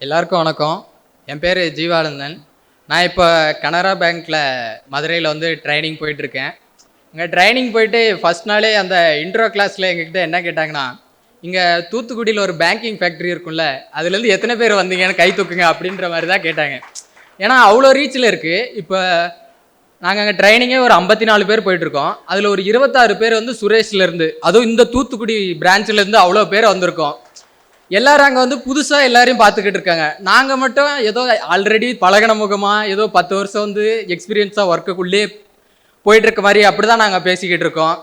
எல்லாருக்கும் வணக்கம். என் பேர் ஜீவானந்தன். நான் இப்போ கனரா பேங்க்கில் மதுரையில் வந்து ட்ரைனிங் போயிட்டுருக்கேன். இங்கே ட்ரைனிங் போயிட்டு ஃபஸ்ட் நாளே அந்த இன்ட்ரோ கிளாஸில் எங்ககிட்ட என்ன கேட்டாங்கன்னா, இங்கே தூத்துக்குடியில் ஒரு பேங்கிங் ஃபேக்ட்ரி இருக்கும்ல, அதுலேருந்து எத்தனை பேர் வந்தீங்கன்னு கை தூக்குங்க அப்படின்ற மாதிரி தான் கேட்டாங்க. ஏன்னா அவ்வளோ ரீச்சில் இருக்குது. இப்போ நாங்கள் அங்கே ட்ரைனிங்கே ஒரு 54 பேர் போயிட்டுருக்கோம். அதில் ஒரு 26 பேர் வந்து சுரேஷ்லேருந்து, அதுவும் இந்த தூத்துக்குடி பிரான்ச்சிலேருந்து அவ்வளோ பேர் வந்திருக்கோம். எல்லாரும் அங்கே வந்து புதுசாக எல்லாரையும் பார்த்துக்கிட்டு இருக்காங்க. நாங்கள் மட்டும் ஏதோ ஆல்ரெடி பழகின முகமாக ஏதோ 10 வருஷம் வந்து எக்ஸ்பீரியன்ஸாக ஒர்க்குக்குள்ளே போயிட்டுருக்க மாதிரி அப்படி தான் நாங்கள் பேசிக்கிட்டு இருக்கோம்.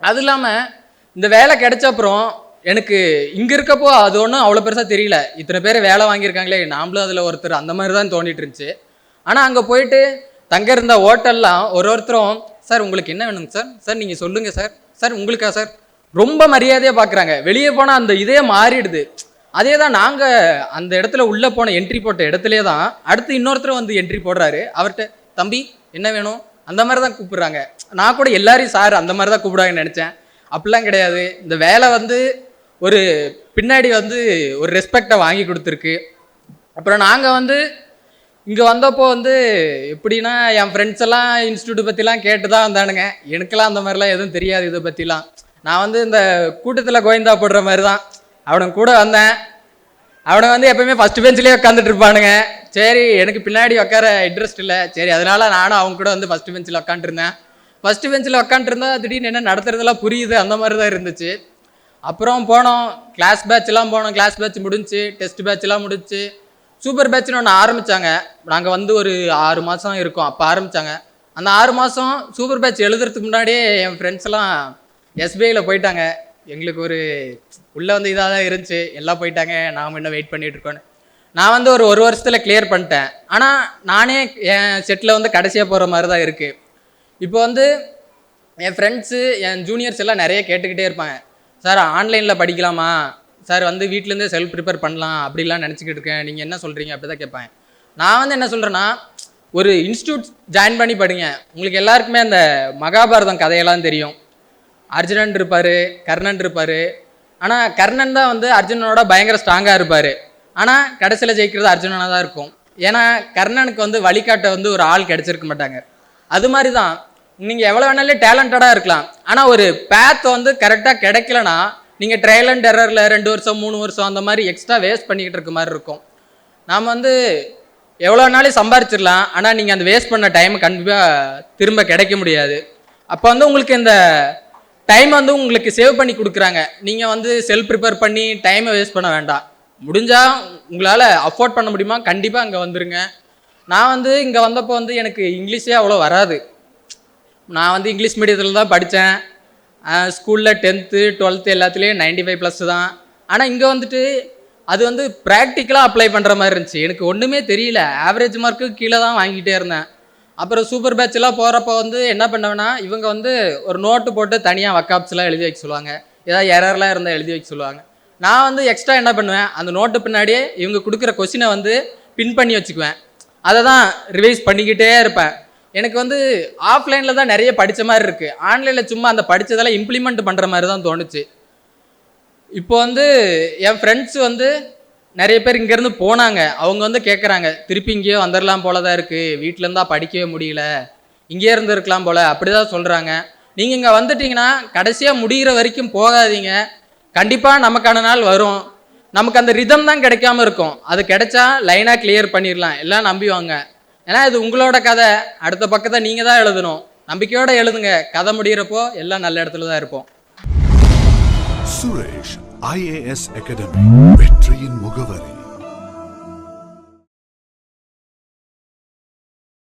அது இல்லாமல் இந்த வேலை கிடைச்ச அப்புறம் எனக்கு இங்கே இருக்கப்போ அது ஒன்றும் அவ்வளோ பெருசாக தெரியல. இத்தனை பேர் வேலை வாங்கியிருக்காங்களே, நாமளும் அதில் ஒருத்தர், அந்த மாதிரி தான் தோண்டிட்டு இருந்துச்சு. ஆனால் அங்கே போயிட்டு தங்க இருந்த ஹோட்டல்லாம் ஒருத்தரும், சார் உங்களுக்கு என்ன வேணுங்க சார், சார் நீங்கள் சொல்லுங்கள் சார், சார் உங்களுக்கா சார், ரொம்ப மரியாதையாக பார்க்குறாங்க. வெளியே போனால் அந்த இதே மாறிடுது. அதே தான் நாங்கள் அந்த இடத்துல உள்ளே போன என்ட்ரி போட்ட இடத்துலே தான் அடுத்து இன்னொருத்தர் வந்து என்ட்ரி போடுறாரு. அவர்கிட்ட தம்பி என்ன வேணும் அந்த மாதிரி தான் கூப்பிட்றாங்க. நான் கூட எல்லாரையும் சார் அந்த மாதிரி தான் கூப்பிடுவாங்கன்னு நினச்சேன். அப்படிலாம் கிடையாது. இந்த வேலை வந்து ஒரு பின்னாடி வந்து ஒரு ரெஸ்பெக்டை வாங்கி கொடுத்துருக்கு. அப்புறம் நாங்கள் வந்து இங்கே வந்தப்போ வந்து எப்படின்னா, என் ஃப்ரெண்ட்ஸ் எல்லாம் இன்ஸ்டியூட் பற்றிலாம் கேட்டு தான் வந்தானுங்க. எனக்கெல்லாம் அந்த மாதிரிலாம் எதுவும் தெரியாது. இதை பற்றிலாம் நான் வந்து இந்த கூட்டத்தில் கோயந்தா போடுற மாதிரி தான் அவனுங்க கூட வந்தேன். அவனுங்க வந்து எப்பவுமே ஃபஸ்ட்டு பெஞ்சிலே உட்காந்துட்டு இருப்பானுங்க. சரி, எனக்கு பின்னாடி உட்கார இன்ட்ரெஸ்ட் இல்லை, சரி அதனால நானும் அவங்க கூட வந்து ஃபஸ்ட்டு பெஞ்சில் உட்காந்துருந்தேன். ஃபஸ்ட்டு பெஞ்சில் உட்காந்துருந்தா திடீர்னு என்ன நடத்துறதெல்லாம் புரியுது, அந்த மாதிரி தான் இருந்துச்சு. அப்புறம் போனோம், கிளாஸ் பேட்ச்லாம் போனோம். கிளாஸ் பேட்ச் முடிஞ்சு, டெஸ்ட் பேட்ச்லாம் முடிச்சு, சூப்பர் பேட்ச்னு ஒன்று ஆரம்பித்தாங்க. நாங்கள் வந்து ஒரு 6 மாதம் இருக்கோம் அப்போ ஆரம்பித்தாங்க. அந்த 6 மாதம் சூப்பர் பேட்ச் எழுதுறதுக்கு முன்னாடியே என் ஃப்ரெண்ட்ஸ் எல்லாம் எஸ்பிஐயில் போயிட்டாங்க. எங்களுக்கு ஒரு உள்ளே வந்து இதாக தான் இருந்துச்சு. எல்லாம் போயிட்டாங்க, நாம் இன்னும் வெயிட் பண்ணிகிட்டு இருக்கோன்னு. நான் வந்து ஒரு வருஷத்தில் கிளியர் பண்ணிட்டேன். ஆனால் நானே என் செட்டில் வந்து கடைசியாக போகிற மாதிரி தான் இருக்குது. இப்போ வந்து என் ஃப்ரெண்ட்ஸு, என் ஜூனியர்ஸ் எல்லாம் நிறைய கேட்டுக்கிட்டே இருப்பாங்க, சார் ஆன்லைனில் படிக்கலாமா சார், வந்து வீட்டிலேருந்தே செல்ஃப் ப்ரிப்பேர் பண்ணலாம் அப்படிலாம் நினச்சிக்கிட்டு இருக்கேன், நீங்கள் என்ன சொல்கிறீங்க அப்படி தான் கேட்பாங்க. நான் வந்து என்ன சொல்கிறேன்னா, ஒரு இன்ஸ்டியூட் ஜாயின் பண்ணி படிங்க. உங்களுக்கு எல்லாருக்குமே அந்த மகாபாரதம் கதையெல்லாம் தெரியும். அர்ஜுனன் இருப்பார், கர்ணன் இருப்பார். ஆனால் கர்ணன் தான் வந்து அர்ஜுனனோட பயங்கர ஸ்ட்ராங்காக இருப்பார். ஆனால் கடைசியில் ஜெயிக்கிறது அர்ஜுனனாக தான் இருக்கும். ஏன்னா கர்ணனுக்கு வந்து வழிகாட்ட வந்து ஒரு ஆள் கிடச்சிருக்க மாட்டாங்க. அது மாதிரி தான் நீங்கள் எவ்வளோ வேணாலும் டேலண்டடாக இருக்கலாம், ஆனால் ஒரு பேத்தை வந்து கரெக்டாக கிடைக்கலனா நீங்கள் ட்ரையல் அண்ட் எரரில் 2 வருஷம் 3 வருஷம் அந்த மாதிரி எக்ஸ்ட்ரா வேஸ்ட் பண்ணிக்கிட்டு இருக்க மாதிரி இருக்கும். நாம் வந்து எவ்வளோ நாளையும் சம்பாரிச்சிடலாம், ஆனால் நீங்கள் அந்த வேஸ்ட் பண்ண டைம் கண்டிப்பாக திரும்ப கிடைக்க முடியாது. அப்போ வந்து உங்களுக்கு இந்த டைம் வந்து உங்களுக்கு சேவ் பண்ணி கொடுக்குறாங்க. நீங்கள் வந்து செல்ஃப் ப்ரிப்பேர் பண்ணி டைமை வேஸ்ட் பண்ண வேண்டாம். முடிஞ்சால் உங்களால் அஃபோர்ட் பண்ண முடியுமா, கண்டிப்பாக அங்கே வந்துடுங்க. நான் வந்து இங்கே வந்தப்போ வந்து எனக்கு இங்கிலீஷே அவ்வளோ வராது. நான் வந்து இங்கிலீஷ் மீடியத்தில் தான் படித்தேன். ஸ்கூலில் 10th 12th எல்லாத்துலேயும் 95+ தான். ஆனால் இங்கே வந்துட்டு அது வந்து ப்ராக்டிக்கலாக அப்ளை பண்ணுற மாதிரி இருந்துச்சு. எனக்கு ஒன்றுமே தெரியல. ஆவரேஜ் மார்க்கு கீழே தான் வாங்கிட்டே இருந்தேன். அப்புறம் சூப்பர் பேட்செலாம் போகிறப்போ வந்து என்ன பண்ணுவேன்னா, இவங்க வந்து ஒரு நோட்டு போட்டு தனியாக வக்காப்ஸ்லாம் எழுதி வைக்க சொல்லுவாங்க. ஏதாவது எரர்லாம் இருந்தால் எழுதி வைக்க சொல்லுவாங்க. நான் வந்து எக்ஸ்ட்ரா என்ன பண்ணுவேன், அந்த நோட்டு பின்னாடியே இவங்க கொடுக்குற கொஸ்டினை வந்து பின் பண்ணி வச்சுக்குவேன். அதை தான் ரிவைஸ் பண்ணிக்கிட்டே இருப்பேன். எனக்கு வந்து ஆஃப்லைனில் தான் நிறைய படித்த மாதிரி இருக்குது. ஆன்லைனில் சும்மா அந்த படித்ததெல்லாம் இம்ப்ளிமெண்ட் பண்ணுற மாதிரி தான் தோணுச்சு. இப்போ வந்து என் ஃப்ரெண்ட்ஸ் வந்து நிறைய பேர் இங்கேருந்து போனாங்க. அவங்க வந்து கேட்குறாங்க, திருப்பி இங்கேயே வந்துடலாம் போல தான் இருக்குது, வீட்டில் இருந்தால் படிக்கவே முடியல, இங்கேயே இருந்து இருக்கலாம் போல், அப்படி தான் சொல்கிறாங்க. நீங்கள் இங்கே வந்துட்டிங்கன்னா கடைசியாக முடிகிற வரைக்கும் போகாதீங்க. கண்டிப்பாக நமக்கான நாள் வரும். நமக்கு அந்த ரிதம் தான் கிடைக்காம இருக்கும். அது கிடைச்சா லைனாக கிளியர் பண்ணிடலாம், எல்லாம் நம்பிவாங்க. ஏன்னா இது உங்களோட கதை, அடுத்த பக்கத்தை நீங்கள் தான் எழுதணும். நம்பிக்கையோடு எழுதுங்க. கதை முடிகிறப்போ எல்லாம் நல்ல இடத்துல தான் இருப்போம். சுரேஷ் IAS அகாடமி, வெற்றியின் முகவரி.